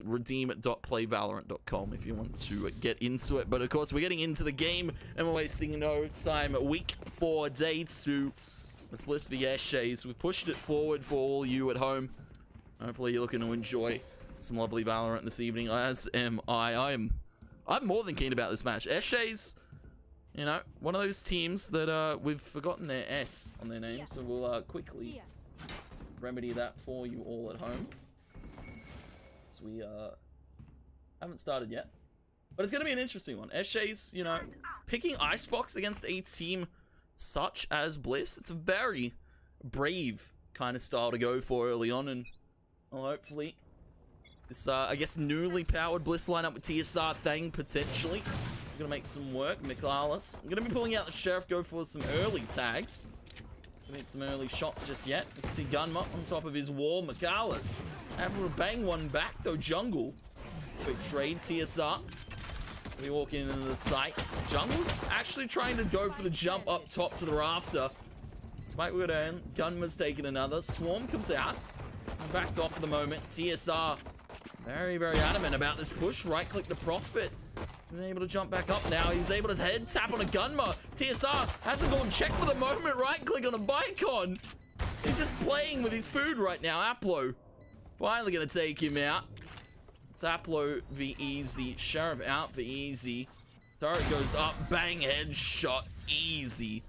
redeem.playvalorant.com if you want to get into it. But of course, we're getting into the game and we're wasting no time. Week 4, day 2. It's Bliss v Eshays. We've pushed it forward for all you at home. Hopefully you're looking to enjoy some lovely Valorant this evening, as am I. I'm more than keen about this match. Eshays, you know, one of those teams that we've forgotten their S on their name, so we'll quickly remedy that for you all at home. So we haven't started yet, but it's going to be an interesting one. Eshays, you know, picking Icebox against a team such as Bliss, it's a very brave kind of style to go for early on, and well, hopefully this, I guess, newly powered Bliss lineup with TSR Thang potentially gonna make some work. Michaelis, I'm gonna be pulling out the Sheriff, go for some early tags. Gonna need some early shots just yet. You can see Gunma on top of his wall. Michaelis able to bang one back though. Jungle, quick trade. TSR, we walk into the site. Jungle's actually trying to go for the jump up top to the rafter. Spike will go down. Gunma's taking another. Swarm comes out. Backed off for the moment. TSR very, very adamant about this push. Right click the Prophet. He's able to jump back up now. He's able to head tap on a Gunma. TSR hasn't gone check for the moment. Right click on a Bicon. He's just playing with his food right now. Aplo finally going to take him out. It's Aplo v Easy. Sheriff out for Easy. Turret goes up. Bang, headshot. Easy.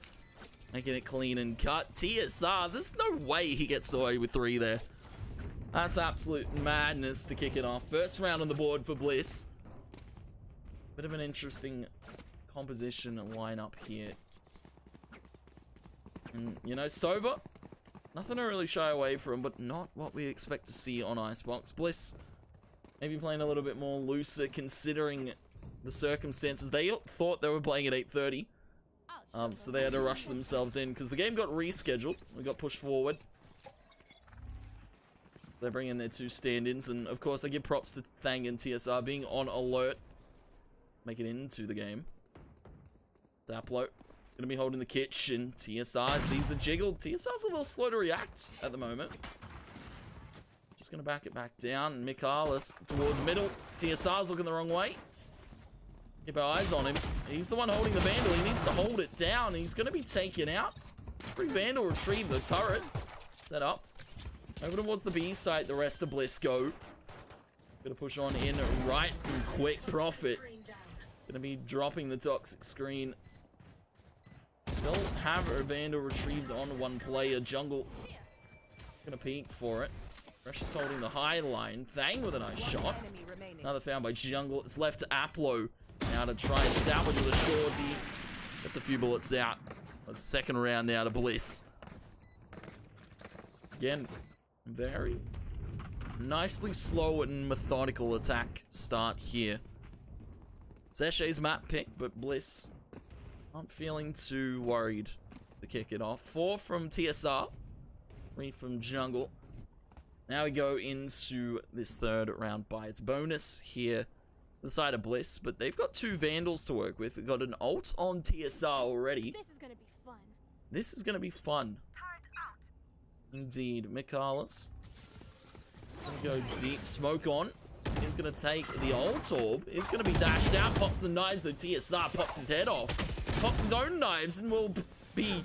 Making it clean and cut. TSR, there's no way he gets away with 3 there. That's absolute madness to kick it off. First round on the board for Bliss. Bit of an interesting composition and lineup here. And, you know, Sova, nothing to really shy away from, but not what we expect to see on Icebox. Bliss, maybe playing a little bit more looser considering the circumstances. They thought they were playing at 8:30. So they had to rush themselves in because the game got rescheduled. We got pushed forward. They bring in their 2 stand-ins, and of course they give props to Thang and TSR being on alert. Make it into the game. Zaplo gonna be holding the kitchen. TSR sees the jiggle. TSR's a little slow to react at the moment. Just gonna back it back down. Michaelis towards middle. TSR's looking the wrong way. Keep our eyes on him. He's the one holding the Vandal. He needs to hold it down. He's gonna be taken out. Free Vandal retrieve the turret. Set up. Over towards the B site, the rest of Bliss go. Gonna push on in right and quick. Prophet gonna be dropping the toxic screen. Still have a Vandal retrieved on one player. Jungle gonna peek for it. Precious holding the high line. Thang with a nice shot. Another found by Jungle. It's left to Aplo now to try and salvage with a shorty. That's a few bullets out. That's second round now to Bliss. Again, very nicely slow and methodical attack start here. It's Eshays' map pick, but Bliss aren't feeling too worried to kick it off. 4 from TSR, 3 from Jungle. Now we go into this third round by its bonus here, the side of Bliss, but they've got 2 Vandals to work with. We've got an ult on TSR already. This is gonna be fun. This is gonna be fun. Indeed. Michaelis gonna go deep. Smoke on. He's gonna take the ult orb. He's gonna be dashed out. Pops the knives. The TSR pops his head off. Pops his own knives and will be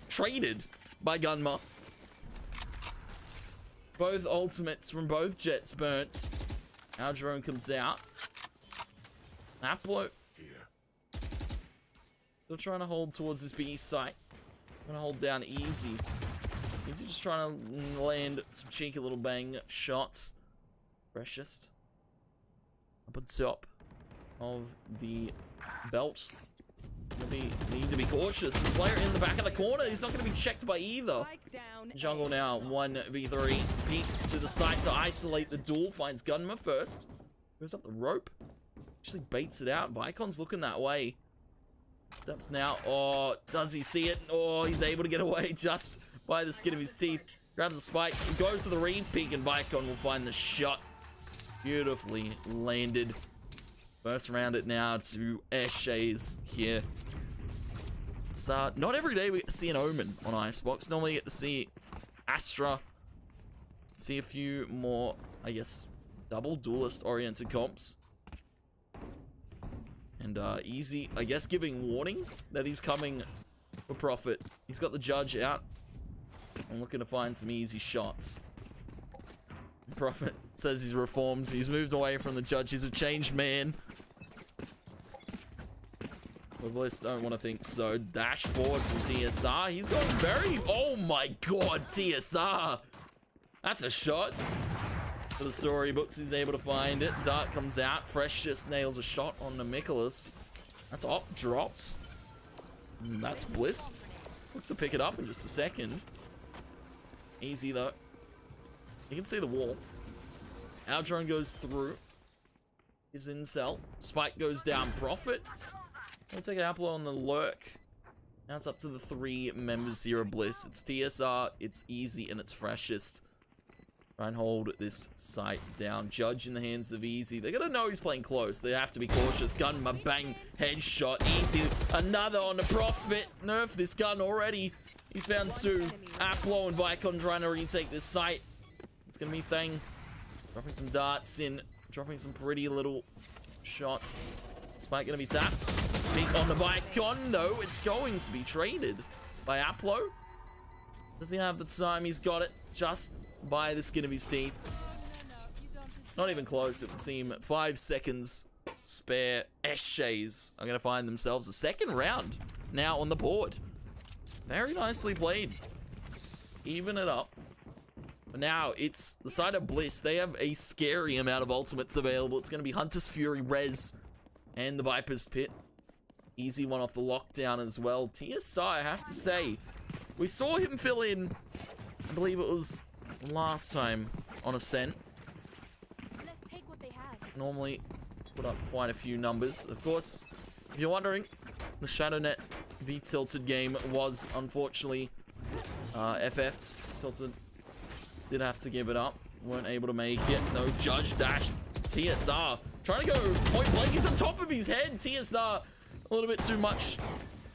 traded by Gunma. Both ultimates from both jets burnt. Our drone comes out. Aplo still trying to hold towards this B site. Gonna hold down Easy. Easy just trying to land some cheeky little bang shots. Precious up on top of the belt. Need to be cautious. The player in the back of the corner, he's not going to be checked by either. Jungle now 1v3. Peek to the site to isolate the duel. Finds Gunma first. Goes up the rope. Actually baits it out. Vicon's looking that way. Steps now. Oh, does he see it? Oh, he's able to get away just by the skin of his teeth. Grabs the spike. Goes to the re-peek, and Vicon will find the shot. Beautifully landed. First round it now to Eshays here. It's not every day we see an Omen on Icebox. Normally you get to see Astra. See a few more, I guess, Double duelist oriented comps. And Easy, I guess, giving warning that he's coming for profit. He's got the judge out. I'm looking to find some easy shots. Prophet says he's reformed. He's moved away from the judge. He's a changed man. But Bliss don't want to think so. Dash forward from TSR. He's going very... Oh my god, TSR. That's a shot. For the storybooks, he's able to find it. Dart comes out. Fresh just nails a shot on the Nicholas. That's op drops. And that's Bliss. Look to pick it up in just a second. Easy though. You can see the wall. Our drone goes through. Gives incel. Spike goes down. Profit. I'll take Apple on the lurk. Now it's up to the 3 members here of Bliss. It's TSR, it's Easy, and it's Freshest. Try and hold this site down. Judge in the hands of Easy. They're gonna know he's playing close. They have to be cautious. Gun, bang, headshot. Easy. Another on the Prophet. Nerf this gun already. He's found 2. Aplo and Vicon trying to retake this site. It's gonna be Thang. Dropping some darts in. Dropping some pretty little shots. Spike gonna be tapped. Peek on the Vicon. No, it's going to be traded by Aplo. Does he have the time? He's got it just by the skin of his teeth. Not even close, it would seem. 5 seconds spare. Eshays are going to find themselves a second round now on the board. Very nicely played. Even it up. But now it's the side of Bliss. They have a scary amount of ultimates available. It's going to be Hunter's Fury, Rez, and the Viper's Pit. Easy one off the lockdown as well. TSI, I have to say, we saw him fill in, I believe it was last time on Ascent. Normally put up quite a few numbers. Of course, if you're wondering, the ShadowNet v Tilted game was unfortunately FF'd. Tilted did have to give it up. Weren't able to make it. No judge dash. TSR trying to go point blank. He's on top of his head. TSR a little bit too much.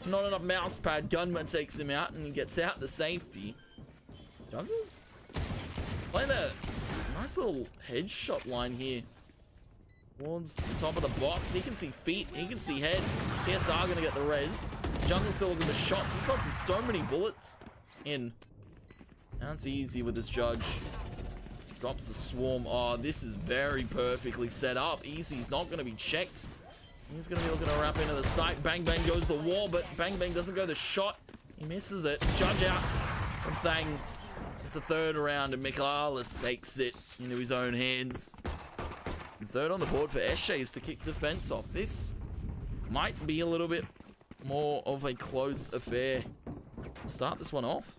Not enough mouse pad. Gunman takes him out and he gets out the safety. Jungle? Playing a nice little headshot line here. Towards the top of the box. He can see feet. He can see head. TSR gonna get the res. Jungle's still looking for shots. He's got so many bullets in. Now it's Easy with this judge. Drops the swarm. Oh, this is very perfectly set up. Easy's not gonna be checked. He's gonna be looking to wrap into the site. Bang bang goes the wall, but bang bang doesn't go the shot. He misses it. Judge out from Thang. It's a third round and Michaelis takes it into his own hands. And third on the board for Eshays to kick defense off. This might be a little bit more of a close affair. Start this one off.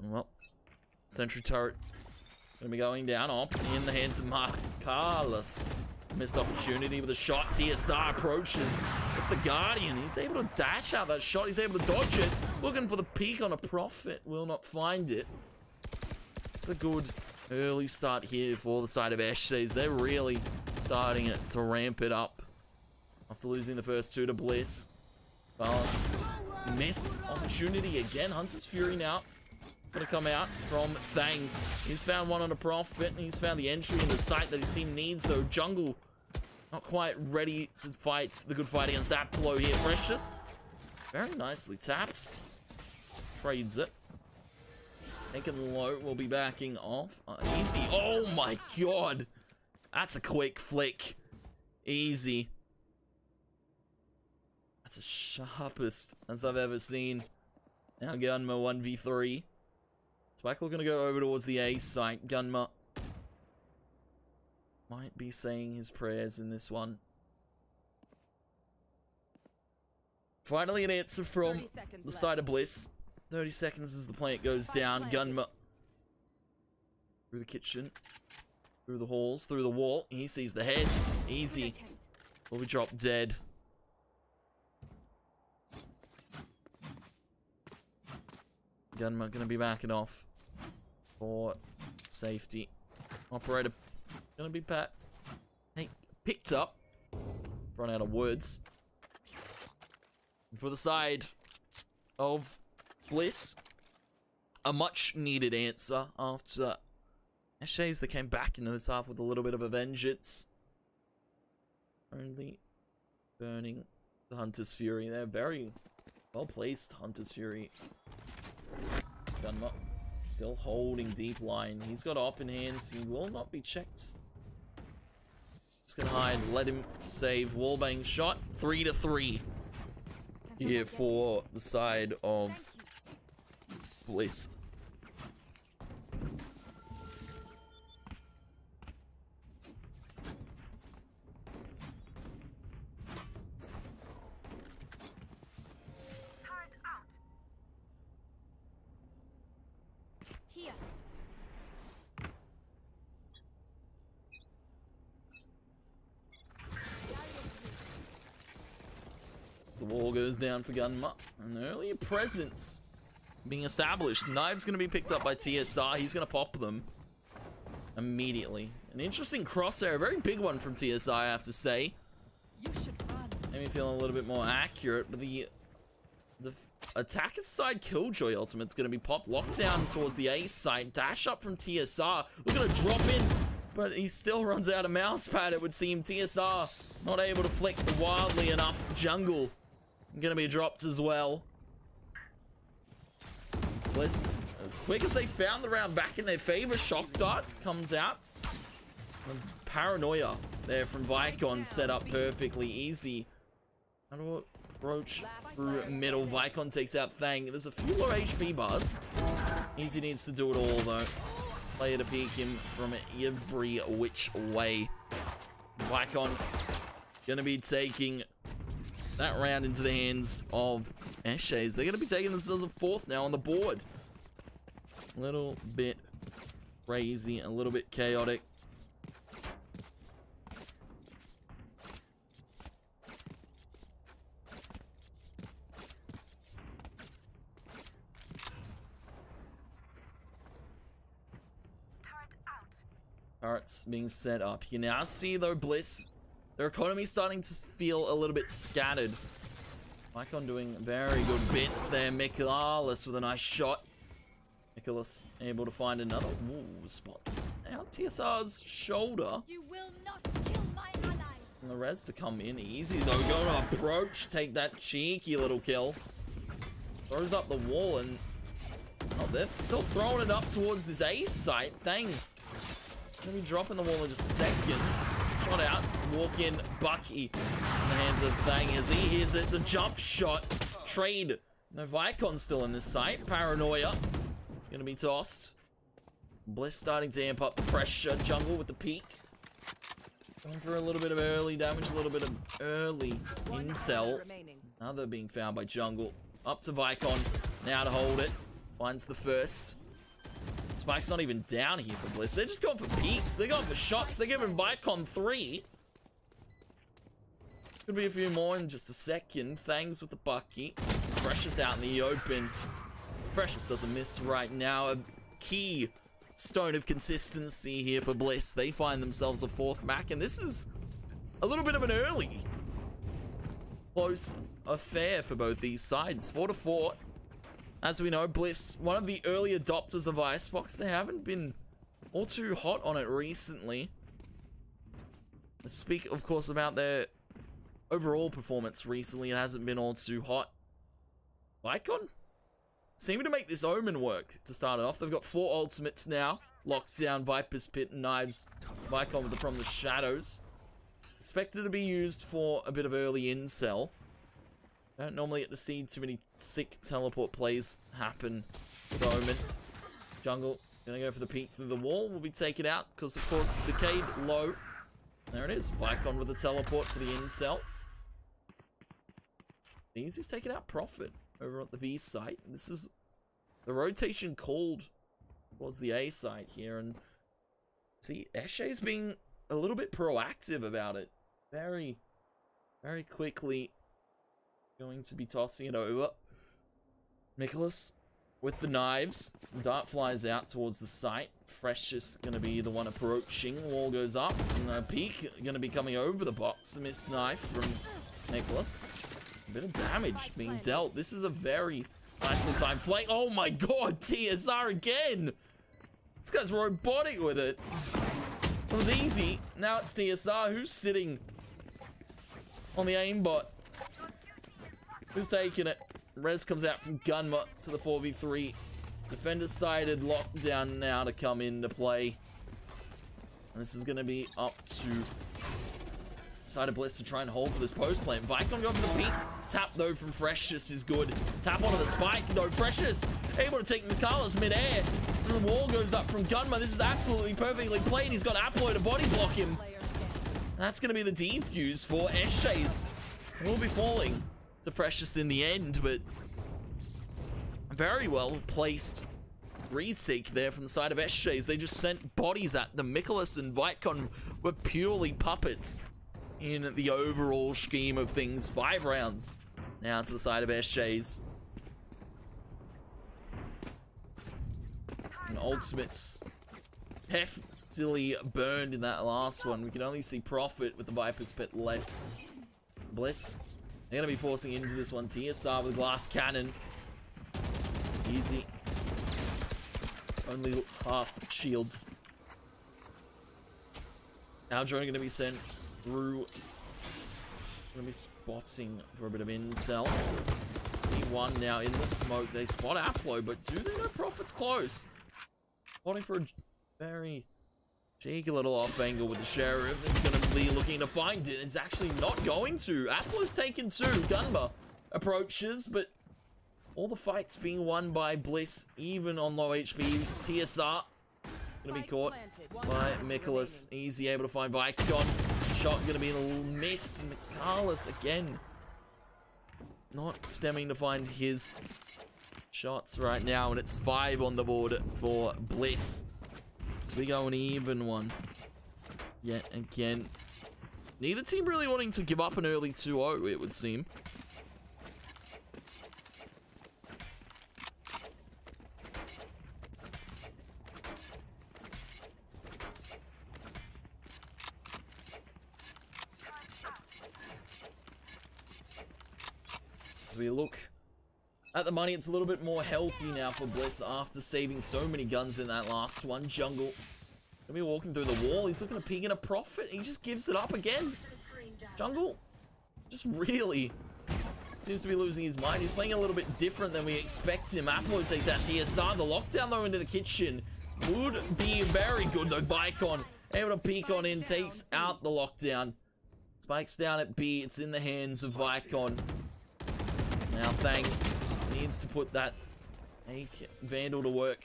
Well, sentry turret gonna be going down up in the hands of Michaelis. Missed opportunity with a shot. TSR approaches with the Guardian. He's able to dash out that shot. He's able to dodge it. Looking for the peak on a Prophet. Will not find it. It's a good early start here for the side of Eshays. They're really starting it to ramp it up after losing the first 2 to Bliss. Fast. Missed opportunity again. Hunter's Fury now. Gonna come out from Thang. He's found one on a Prophet, and he's found the entry in the site that his team needs, though. Jungle not quite ready to fight the good fight against that blow here. Precious very nicely taps. Trades it. Taken low, will be backing off. Easy. Oh my god. That's a quick flick. Easy. That's the sharpest as I've ever seen. Now Gunma 1v3. Spike'll gonna go over towards the A site. Gunma might be saying his prayers in this one. Finally an answer from the side of Bliss. 30 seconds as the plant goes down. Gunma through the kitchen, through the halls, through the wall. He sees the head. Easy. Will be dropped dead. Gunma gonna be backing off for safety. Operator gonna be picked up. Run out of words. And for the side of Bliss, a much needed answer after Eshays. They came back into this half with a little bit of a vengeance. Only burning the Hunter's Fury. They're very well placed, Hunter's Fury. Gunma still holding deep line. He's got op in hands. He will not be checked. Just gonna hide, let him save. Wallbang shot. 3-3 here for the side of Bliss. The wall goes down for Gunma. An earlier presence being established. Knive's going to be picked up by TSR. He's going to pop them immediately. An interesting crosshair. A very big one from TSR, I have to say. Made me feel a little bit more accurate. But the attacker's side Killjoy ultimate's going to be popped. Lockdown towards the A side. Dash up from TSR. We're going to drop in. But he still runs out of mouse pad, it would seem. TSR not able to flick wildly enough. Jungle gonna be dropped as well. Bliss, as quick as they found the round back in their favor, Shock Dart comes out. And Paranoia there from Vicon set up perfectly. Easy. How do approach through middle? Vicon takes out Thang. There's a few low HP bars. Easy needs to do it all though. Player to peek him from every which way. Vicon gonna be taking that round into the hands of Eshays. They're going to be taking themselves a fourth now on the board. A little bit crazy, a little bit chaotic. Turrets being set up. You now see though Bliss, their economy's starting to feel a little bit scattered. Vicon doing very good bits there. Michaelis with a nice shot. Michaelis able to find another spots out TSR's shoulder. You will not kill my ally. And the res to come in easy though. Going to approach, take that cheeky little kill. Throws up the wall and oh, they're still throwing it up towards this A site. Thang gonna be dropping the wall in just a second. Shot out, walk in, Bucky in the hands of Thang as he hears it. The jump shot, trade. No, Vicon still in this site. Paranoia gonna be tossed. Bliss starting to amp up the pressure. Jungle with the peak. Going for a little bit of early damage, a little bit of early incel. Another being found by Jungle. Up to Vicon, now to hold it. Finds the first. Spike's not even down here for Bliss. They're just going for peaks. They're going for shots. They're giving Vicon 3. Could be a few more in just a second. Thangs with the Bucky. Precious out in the open. Precious doesn't miss right now. A key stone of consistency here for Bliss. They find themselves a fourth Mac, and this is a little bit of an early close affair for both these sides. 4-4. As we know, Bliss, one of the early adopters of Icebox, they haven't been all too hot on it recently. Let's speak, of course, about their overall performance recently. It hasn't been all too hot. Vicon seeming to make this Omen work to start it off. They've got 4 ultimates now. Lockdown, Viper's Pit, and Knives. Vicon from the shadows. Expected to be used for a bit of early incel. Don't normally get to see too many sick teleport plays happen with Omen. Jungle gonna go for the peek through the wall. Will be taken out because, of course, Decayed low. There it is. Vicon with the teleport for the incel. Easy's taken out Prophet over at the B site. This is the rotation called towards the A site here. And see, Eshays being a little bit proactive about it. Very, very quickly going to be tossing it over. Michaelis with the knives. Dart flies out towards the site. Fresh just going to be the one approaching. Wall goes up. And the peak going to be coming over the box. A missed knife from Nicholas. A bit of damage being dealt. This is a very nicely timed flank. Oh my god, TSR again. This guy's robotic with it. It was easy. Now it's TSR. Who's sitting on the aimbot? Who's taking it? Rez comes out from Gunma to the 4v3. Defender sided lockdown now to come into play. And this is going to be up to side of Bliss to try and hold for this post play. Vicon going for the peak. Tap though from Freshest is good. Tap onto the spike though. Freshest able to take Mikala's mid-air. And the wall goes up from Gunma. This is absolutely perfectly played. He's got Aplo to body block him. That's going to be the defuse for Eshays. Will be falling to Freshest in the end, but very well placed retake there from the side of Eshays. They just sent bodies at them. Nicholas and Vicon were purely puppets in the overall scheme of things. 5 rounds now to the side of Eshays. And Ultimates heftily burned in that last one. We can only see Profit with the Viper's Pit left. Bliss, they're going to be forcing into this one. TSR with glass cannon. Easy. Only half shields. Now drone going to be sent through. Going to be spotting for a bit of incel. See one now in the smoke. They spot Aplo, but do they know Profit's close? Spotting for a very cheeky little off angle with the Sheriff. It's going to be looking to find it. It's actually not going to. Aplo's taken 2. Gunma approaches, but all the fights being won by Bliss, even on low HP. TSR gonna be caught by Nicholas. Easy able to find Vicon. Shot gonna be a little missed. Michalis again not stemming to find his shots right now, and it's 5 on the board for Bliss. So we go an even one yet again. Neither team really wanting to give up an early 2-0, it would seem. As we look at the money, it's a little bit more healthy now for Bliss after saving so many guns in that last one. Jungle gonna be walking through the wall. He's looking to peek in a Profit. He just gives it up again. Jungle just really seems to be losing his mind. He's playing a little bit different than we expect him. Aplo takes out TSR. The lockdown though into the kitchen would be very good though. Vicon able to peek on in, takes out the lockdown. Spikes down at B. It's in the hands of Vicon. Now Thang needs to put that Vandal to work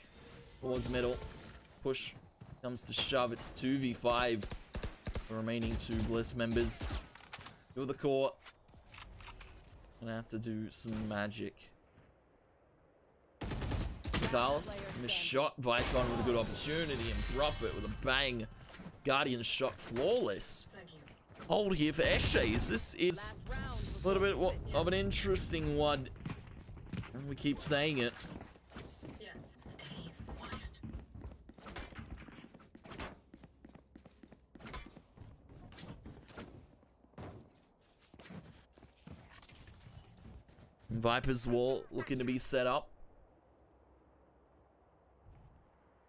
towards middle. Push comes to shove. It's 2v5. The remaining 2 Bliss members. Go the core. Gonna have to do some magic. Carlos, missed shot. Vicon with a good opportunity, and Profit with a bang. Guardian shot flawless. Hold here for Eshays. This is a little bit of an interesting one. And we keep saying it. Yes, stay quiet. Viper's wall looking to be set up.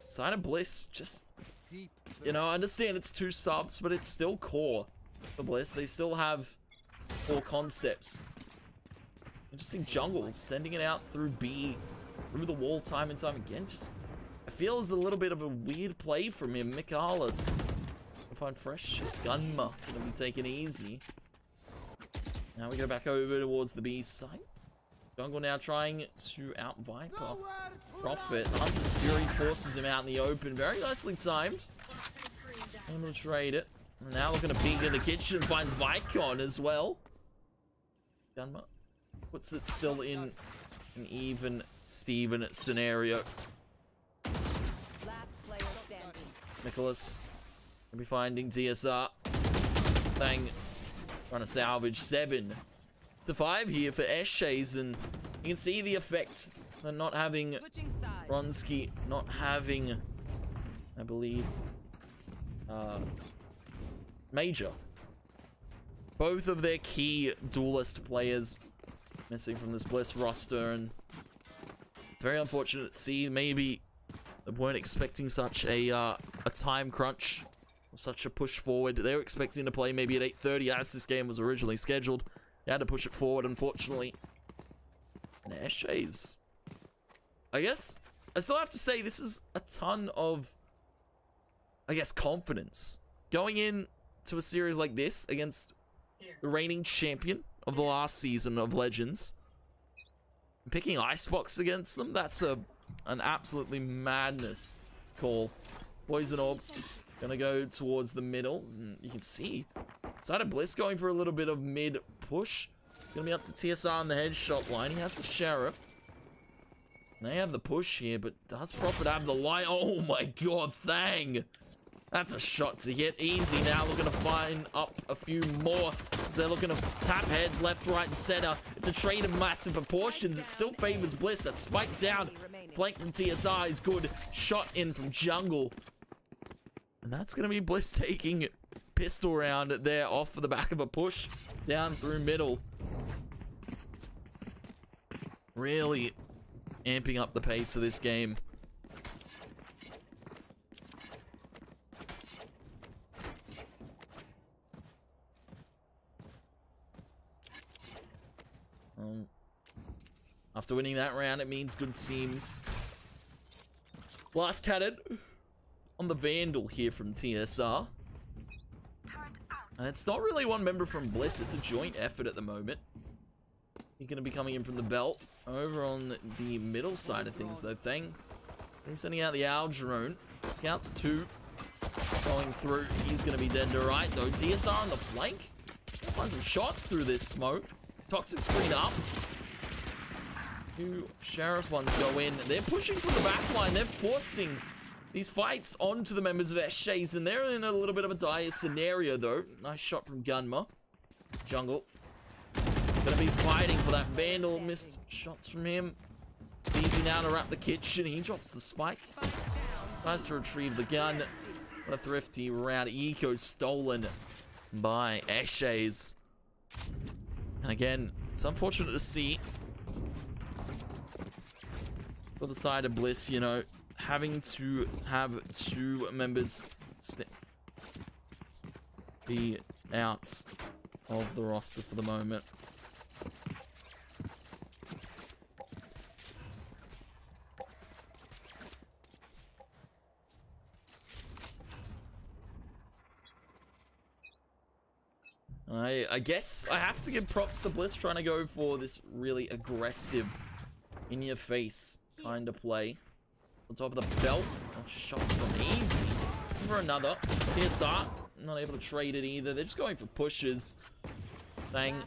Side of Bliss, just, you know, I understand it's 2 subs, but it's still core for Bliss. They still have 4 concepts. Interesting jungle, sending it out through B, through the wall time and time again. Just, I feel it's a little bit of a weird play from him. Michalis, find Fresh, just Gunma, gonna be taken easy. Now we go back over towards the B site. Jungle now trying to out Viper. Profit, Hunter's Fury forces him out in the open. Very nicely timed. Able to trade it. And now looking to peek in the kitchen, finds Vicon as well. Gunma puts it still in an even Steven scenario. Nicholas gonna be finding DSR. Thang trying to salvage 7 to 5 here for Eshays, and you can see the effect And not having Bronski, not having, I believe, Major. Both of their key duelist players missing from this Bliss roster, and it's very unfortunate to see. Maybe they weren't expecting such a time crunch, or such a push forward. They were expecting to play maybe at 8:30 as this game was originally scheduled. They had to push it forward, unfortunately. And Eshays, I guess I still have to say this is a ton of, I guess, confidence going in to a series like this against the reigning champion of the last season of Legends. Picking Icebox against them, that's an absolutely madness call. Poison Orb gonna go towards the middle, and you can see Side of Bliss going for a little bit of mid push. It's gonna be up to TSR on the headshot line. He has the Sheriff. They have the push here, but does Prophet have the light? Oh my god, Thang! That's a shot to hit. Easy now, looking to find up a few more. So they're looking to tap heads left, right, and center. It's a trade of massive proportions. It still favors Bliss. That spike down. Flank from TSR is good. Shot in from jungle. And that's going to be Bliss taking pistol round there off for the back of a push. Down through middle. Really amping up the pace of this game. After winning that round, it means good seems. Blast cannon on the Vandal here from TSR. And it's not really one member from Bliss, it's a joint effort at the moment. He's going to be coming in from the belt. Over on the middle side of things though, Thang. He's sending out the Algerone. Scouts 2 going through. He's going to be dead to right though. TSR on the flank. Find some shots through this smoke. Toxic screen up. Two Sheriff ones go in. They're pushing from the back line. They're forcing these fights onto the members of Eshays, and they're in a little bit of a dire scenario though. Nice shot from Gunma. Jungle. Gonna be fighting for that Vandal. Missed shots from him. It's easy now to wrap the kitchen. He drops the spike. Tries to retrieve the gun. What a thrifty round. Eco stolen by Eshays. And again, it's unfortunate to see for the side of Bliss, you know, having to have two members be out of the roster for the moment. I guess I have to give props to Bliss trying to go for this really aggressive, in-your-face kind of play. On top of the belt, a shot from easy. For another. TSR, not able to trade it either. They're just going for pushes. Thang,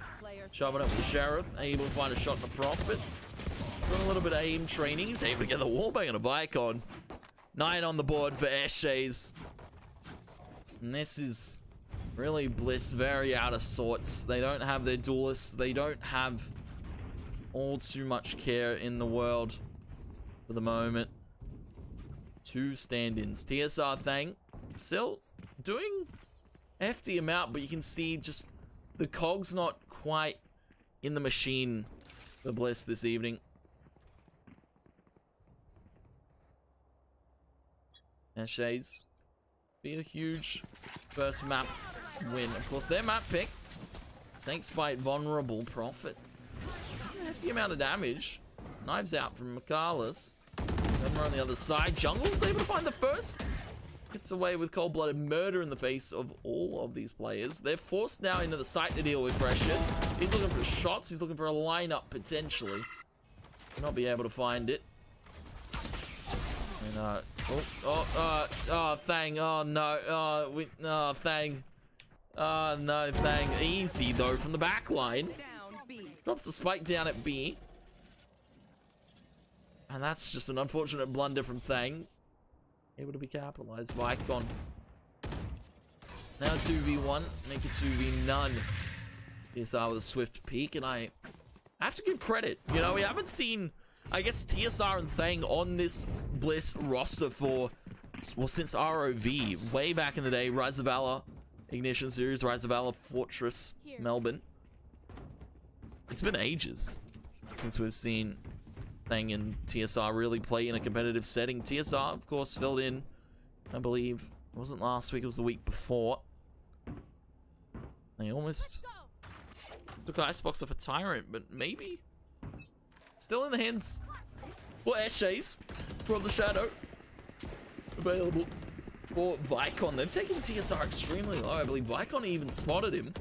shoving up the Sheriff, able to find a shot in the Prophet. Doing a little bit of aim training. He's able to get the wallbang and a Vicon. 9 on the board for Eshays. And this is really Bliss very out of sorts. They don't have their duelists. They don't have all too much care in the world for the moment. 2 stand-ins. TSR Thang still doing a hefty amount, but you can see just the cogs not quite in the machine for Bliss this evening. Eshays be a huge first map win. Of course, their map pick. Snakespite vulnerable. Prophet. A hefty amount of damage. Knives out from Mikalis. Then we're on the other side. Jungle's able to find the first. Gets away with cold-blooded murder in the face of all of these players. They're forced now into the site to deal with Precious. He's looking for shots. He's looking for a lineup, potentially. Will not be able to find it. And, Thang. Oh, no. Thang. Oh, no, Thang. Easy, though, from the back line. Drops the spike down at B. And that's just an unfortunate blunder from Thang. Able to be capitalized. Vicon. Now 2v1. Make it 2v none. PSR with a swift peek. And I have to give credit. You know, we haven't seen I guess TSR and Thang on this Bliss roster for, well, since ROV, way back in the day. Rise of Valor, Ignition Series, Rise of Valor, Fortress, Melbourne. It's been ages since we've seen Thang and TSR really play in a competitive setting. TSR, of course, filled in, I believe, it wasn't last week, it was the week before. They almost took Icebox off a Tyrant, but maybe still in the hands for Eshays from the Shadow. Available for Vicon. They've taken TSR extremely low. I believe Vicon even spotted him.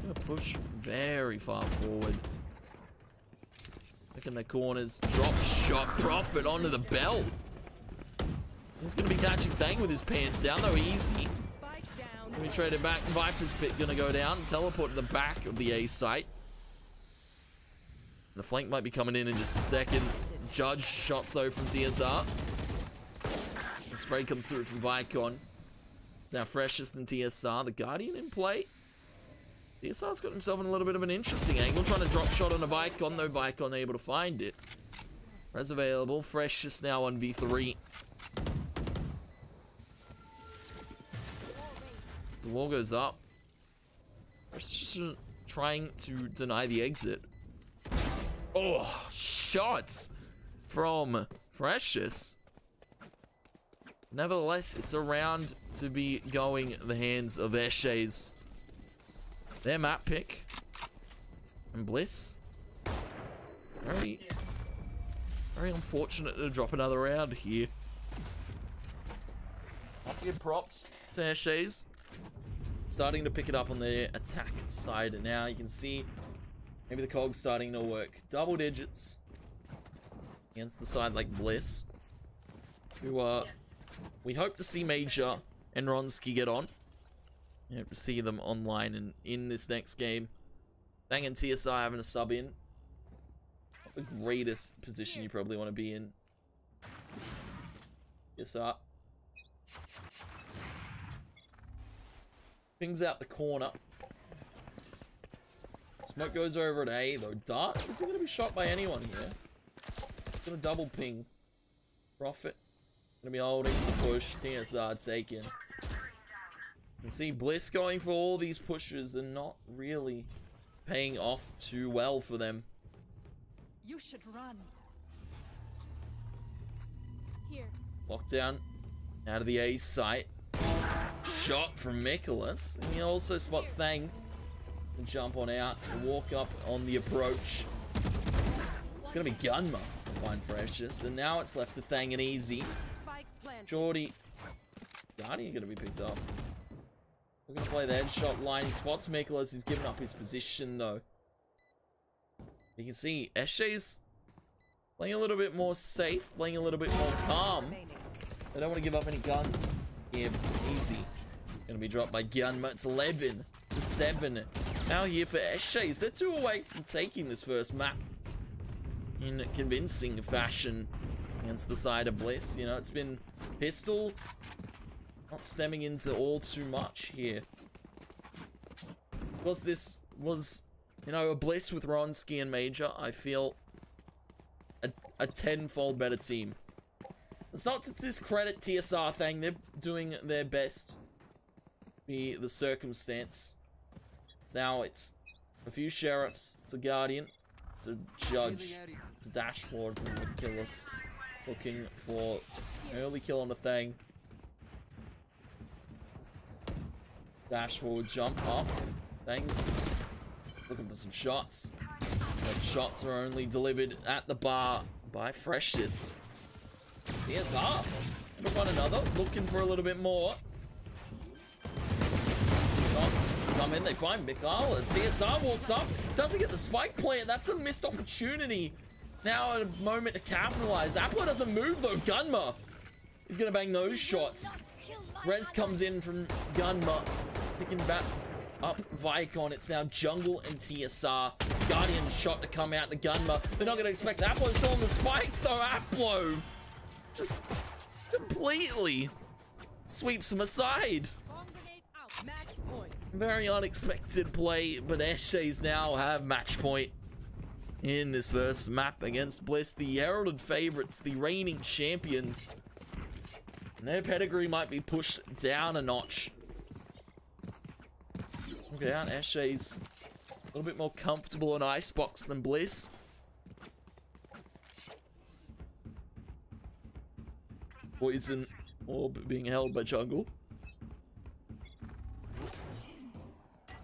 Gonna push very far forward. Picking their corners. Drop shot. Profit onto the belt. He's gonna be catching Thang with his pants down, though easy. Let me trade it back. Viper's Pit gonna go down. Teleport to the back of the A site. The flank might be coming in just a second. Judge shots though from TSR. The spray comes through from Vicon. It's now freshest than TSR. The Guardian in play. TSR's got himself in a little bit of an interesting angle. Trying to drop shot on a Vicon, though Vicon able to find it. Res available. Freshest now on V3. The wall goes up. Just trying to deny the exit. Oh, shots from Precious. Nevertheless, it's around to be going the hands of Eshays. Their map pick. And Bliss. Very unfortunate to drop another round here. Have to give props to Eshays. Starting to pick it up on the attack side now. You can see maybe the cog's starting to work. Double digits against the side like Bliss, who we hope to see Major and Ronsky get on. We hope to see them online and in this next game. Thang and TSI having a sub in. Not the greatest position you probably want to be in. TSI pings out the corner. Smoke goes over at A, though. Dart isn't going to be shot by anyone here. It's going to double ping. Profit. Going to be holding the push. TSR taken. You can see Bliss going for all these pushes and not really paying off too well for them. You should run. Here. Lockdown out of the A site. Shot from Nicholas. And he also spots Thang. And jump on out and walk up on the approach. It's going to be Gunma to find Freshest. And now it's left to Thang and Easy. Geordie. Guardian going to be picked up. We're going to play the headshot line. He spots Nicholas. He's given up his position though. You can see Eshays playing a little bit more safe. Playing a little bit more calm. They don't want to give up any guns. Here, Easy. Going to be dropped by Gunma. It's 11-7. Now here for Eshays. They're 2 away from taking this first map in convincing fashion against the side of Bliss. You know, it's been pistol, not stemming into all too much here. Because this was, you know, a Bliss with Ronsky and Major, I feel a tenfold better team. It's not to discredit TSR thing. They're doing their best. Be the circumstance. Now it's a few sheriffs. It's a guardian. It's a judge. It's a dashboard from Nicholas. Looking for early kill on the thing. Dash forward, jump up. Things. Looking for some shots. But shots are only delivered at the bar by Freshest. TSR. Gonna find another. Looking for a little bit more. Shots come in. They find Michaelis. TSR walks up. Doesn't get the spike plant. That's a missed opportunity. Now a moment to capitalize. Appler doesn't move though. Gunma. He's gonna bang those shots. Rez comes in from Gunma. Picking back up Vicon. It's now Jungle and TSR. Guardian shot to come out the Gunma. They're not gonna expect Applo still on the spike though. Applo just completely sweeps him aside. Very unexpected play, but Eshays now have match point. in this first map against Bliss, the heralded favorites, the reigning champions. And their pedigree might be pushed down a notch. Okay, out Eshays a little bit more comfortable on Icebox than Bliss. Poison orb being held by Jungle.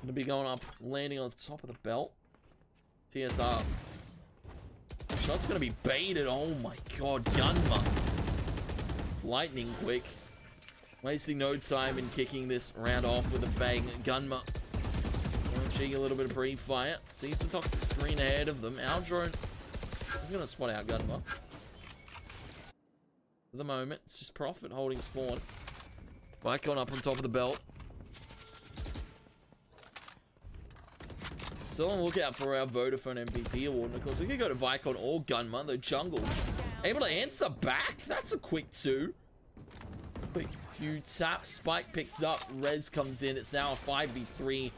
Gonna be going up, landing on top of the belt. TSR. Shot's gonna be baited. Oh my god, Gunma. It's lightning quick. Wasting no time in kicking this round off with a bang. Gunma. Cheeky a little bit of pre-fire. Sees the toxic screen ahead of them. Our drone is gonna spot out Gunma. For the moment, it's just Prophet holding spawn. Vicon up on top of the belt. Still on the lookout for our Vodafone MVP award. And of course, we could go to Vicon or Gunma, though Jungle able to answer back. That's a quick 2. Quick few taps. Spike picks up. Rez comes in. It's now a 5v3.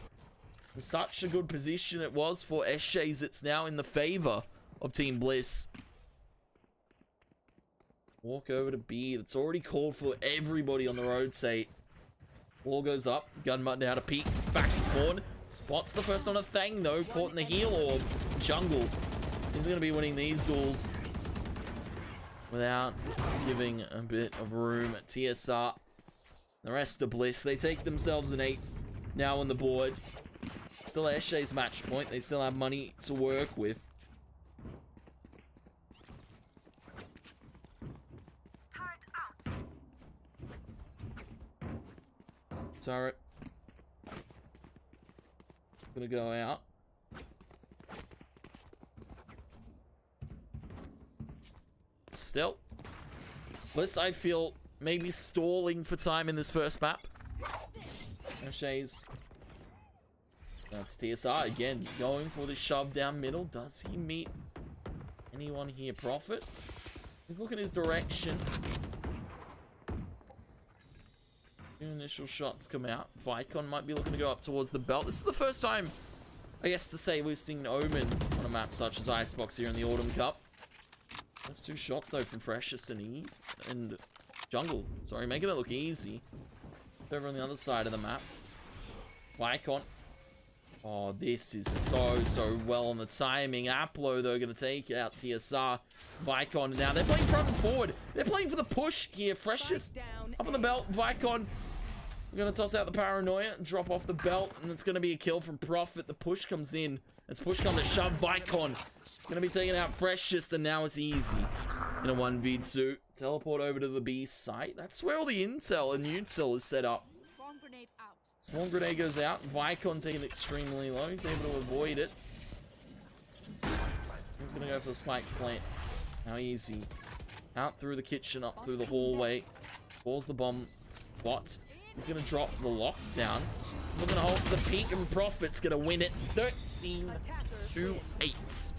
Such a good position it was for Eshays. It's now in the favor of Team Bliss. Walk over to B. That's already called for everybody on the rotate. Wall goes up. Gunma now to peek. Back spawn. Spots the first on a Thang though. Caught in the heel orb. Jungle is going to be winning these duels without giving a bit of room. TSR. The rest of Bliss. They take themselves an 8 now on the board. Still Eshays match point. They still have money to work with. Turret. Gonna go out. Still. Bliss, I feel, maybe stalling for time in this first map. Eshays. That's TSR again, going for the shove down middle. Does he meet anyone here? Prophet. He's looking his direction. Initial shots come out. Vicon might be looking to go up towards the belt. This is the first time, I guess to say, we've seen Omen on a map such as Icebox here in the Autumn Cup. That's 2 shots though from Freshest and Jungle. Sorry, making it look easy. Over on the other side of the map. Vicon. Oh, this is so well on the timing. Aplo, though, going to take out TSR. Vicon now. They're playing front and forward. They're playing for the push here. Freshest up on the belt. Vicon. We're going to toss out the Paranoia. Drop off the belt. And it's going to be a kill from Prophet. The push comes in. As push comes to shove. Vicon. Going to be taking out Freshest. And now it's easy. In a 1v2. Teleport over to the B site. That's where all the intel and util is set up. Swarm grenade goes out. Vicon taking it extremely low. He's able to avoid it. He's going to go for the spike plant. How easy. Out through the kitchen, up through the hallway. Falls the bomb. Bot. He's going to drop the lockdown. Looking to hold for the peak, and Prophet's going to win it. 13-8.